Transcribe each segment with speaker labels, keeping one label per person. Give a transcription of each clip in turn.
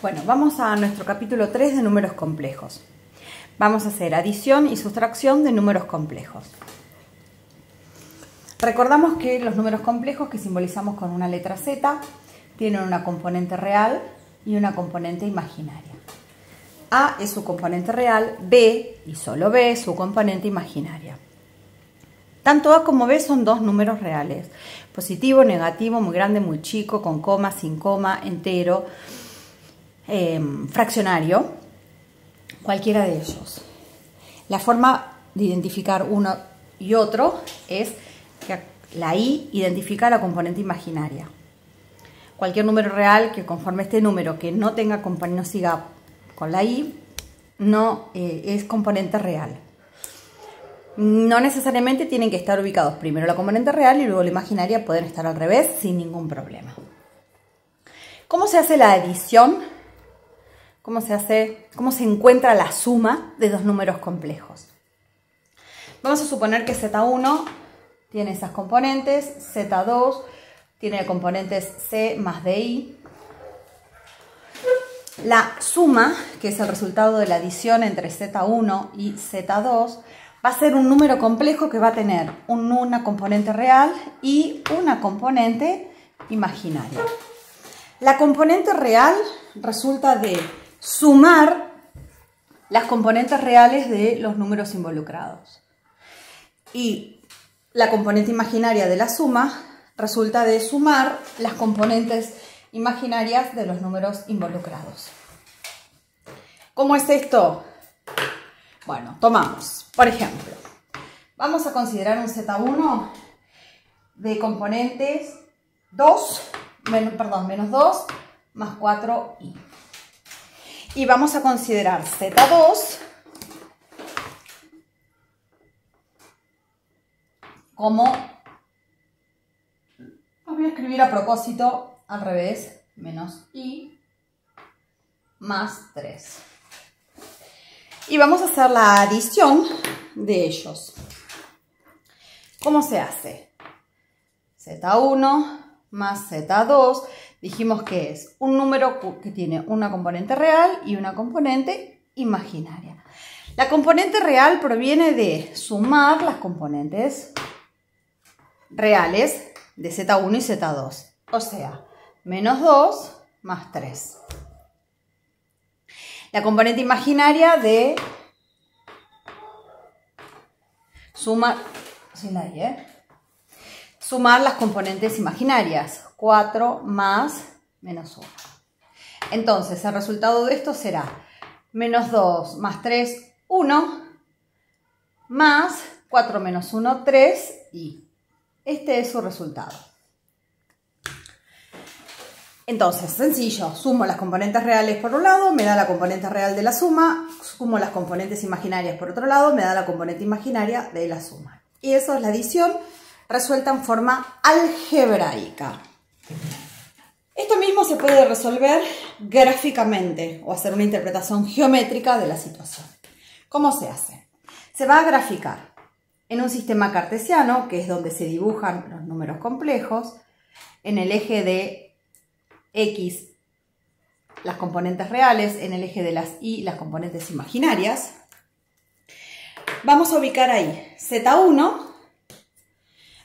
Speaker 1: Bueno, vamos a nuestro capítulo 3 de números complejos. Vamos a hacer adición y sustracción de números complejos. Recordamos que los números complejos, que simbolizamos con una letra Z, tienen una componente real y una componente imaginaria. A es su componente real, B y solo B es su componente imaginaria. Tanto A como B son dos números reales: positivo, negativo, muy grande, muy chico, con coma, sin coma, entero, fraccionario, cualquiera de ellos. La forma de identificar uno y otro es que la I identifica la componente imaginaria. Cualquier número real que conforme este número que no tenga no siga con la I, no es componente real. No necesariamente tienen que estar ubicados primero la componente real y luego la imaginaria, pueden estar al revés sin ningún problema. ¿Cómo se hace la adición? ¿Cómo se encuentra la suma de dos números complejos? Vamos a suponer que Z1 tiene esas componentes, Z2 tiene componentes C más DI. La suma, que es el resultado de la adición entre Z1 y Z2, va a ser un número complejo que va a tener una componente real y una componente imaginaria. La componente real resulta de sumar las componentes reales de los números involucrados. Y la componente imaginaria de la suma resulta de sumar las componentes imaginarias de los números involucrados. ¿Cómo es esto? Bueno, tomamos, por ejemplo, vamos a considerar un Z1 de componentes menos 2 más 4i. Y vamos a considerar Z2 como, lo voy a escribir a propósito al revés, menos i más 3. Y vamos a hacer la adición de ellos. ¿Cómo se hace? Z1 más Z2, dijimos que es un número que tiene una componente real y una componente imaginaria. La componente real proviene de sumar las componentes reales de Z1 y Z2, o sea, menos 2 más 3. La componente imaginaria de sumar las componentes imaginarias, 4 más menos 1. Entonces, el resultado de esto será menos 2 más 3, 1, más 4 menos 1, 3, y este es su resultado. Entonces, sencillo, sumo las componentes reales por un lado, me da la componente real de la suma, sumo las componentes imaginarias por otro lado, me da la componente imaginaria de la suma. Y eso es la adición resuelta en forma algebraica. Esto mismo se puede resolver gráficamente o hacer una interpretación geométrica de la situación. ¿Cómo se hace? Se va a graficar en un sistema cartesiano, que es donde se dibujan los números complejos, en el eje de X las componentes reales, en el eje de las Y las componentes imaginarias. Vamos a ubicar ahí Z1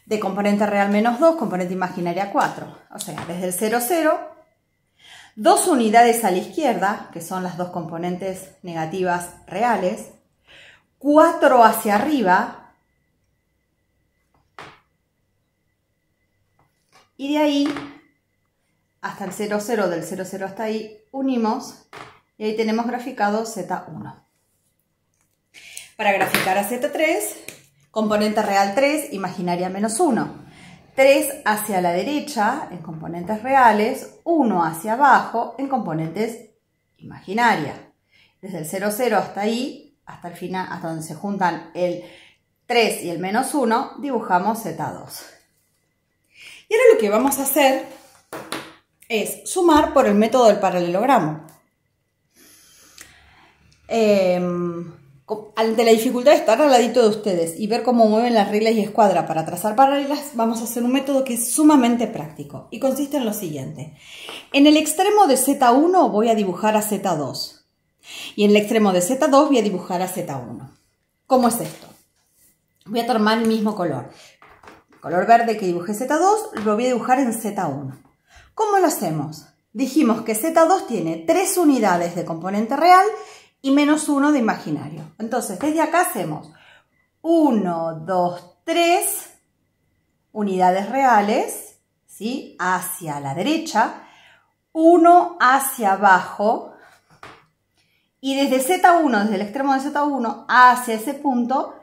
Speaker 1: de componente real menos 2, componente imaginaria 4. O sea, desde el 0, 0, 2 unidades a la izquierda, que son las dos componentes negativas reales, 4 hacia arriba, y de ahí hasta el 0, 0, del 0, 0 hasta ahí, unimos, y ahí tenemos graficado Z1. Para graficar a Z3, componente real 3, imaginaria menos 1. 3 hacia la derecha en componentes reales, 1 hacia abajo en componentes imaginarias. Desde el 0, 0 hasta ahí, hasta el final, hasta donde se juntan el 3 y el menos 1, dibujamos Z2. Y ahora lo que vamos a hacer es sumar por el método del paralelogramo. ante la dificultad de estar al ladito de ustedes y ver cómo mueven las reglas y escuadra para trazar paralelas, vamos a hacer un método que es sumamente práctico y consiste en lo siguiente. En el extremo de Z1 voy a dibujar a Z2 y en el extremo de Z2 voy a dibujar a Z1. ¿Cómo es esto? Voy a tomar el mismo color. El color verde que dibujé Z2 lo voy a dibujar en Z1. ¿Cómo lo hacemos? Dijimos que Z2 tiene 3 unidades de componente real y menos 1 de imaginario. Entonces, desde acá hacemos 1, 2, 3 unidades reales, ¿sí? Hacia la derecha, 1 hacia abajo y desde Z1, desde el extremo de Z1 hacia ese punto,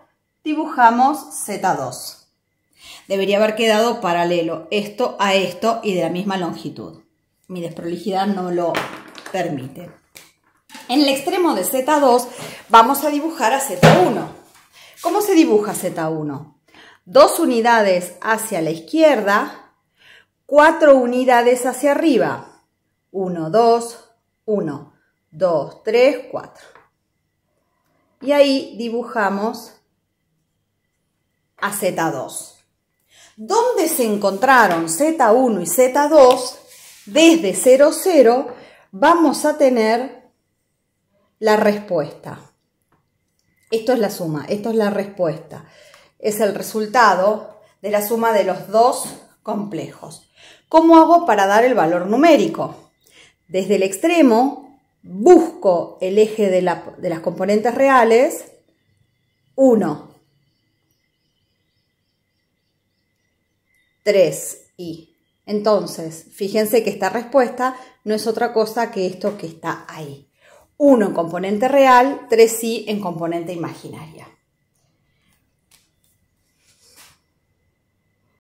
Speaker 1: dibujamos Z2. Debería haber quedado paralelo esto a esto y de la misma longitud. Mi desprolijidad no lo permite. En el extremo de Z2 vamos a dibujar a Z1. ¿Cómo se dibuja Z1? 2 unidades hacia la izquierda, 4 unidades hacia arriba. 1, 2, 1, 2, 3, 4. Y ahí dibujamos a Z2. ¿Dónde se encontraron Z1 y Z2? Desde 0, 0 vamos a tener la respuesta. Esto es la suma, esto es la respuesta. Es el resultado de la suma de los dos complejos. ¿Cómo hago para dar el valor numérico? Desde el extremo busco el eje de las componentes reales, 1, 3 y... Entonces, fíjense que esta respuesta no es otra cosa que esto que está ahí. 1 en componente real, 3i en componente imaginaria.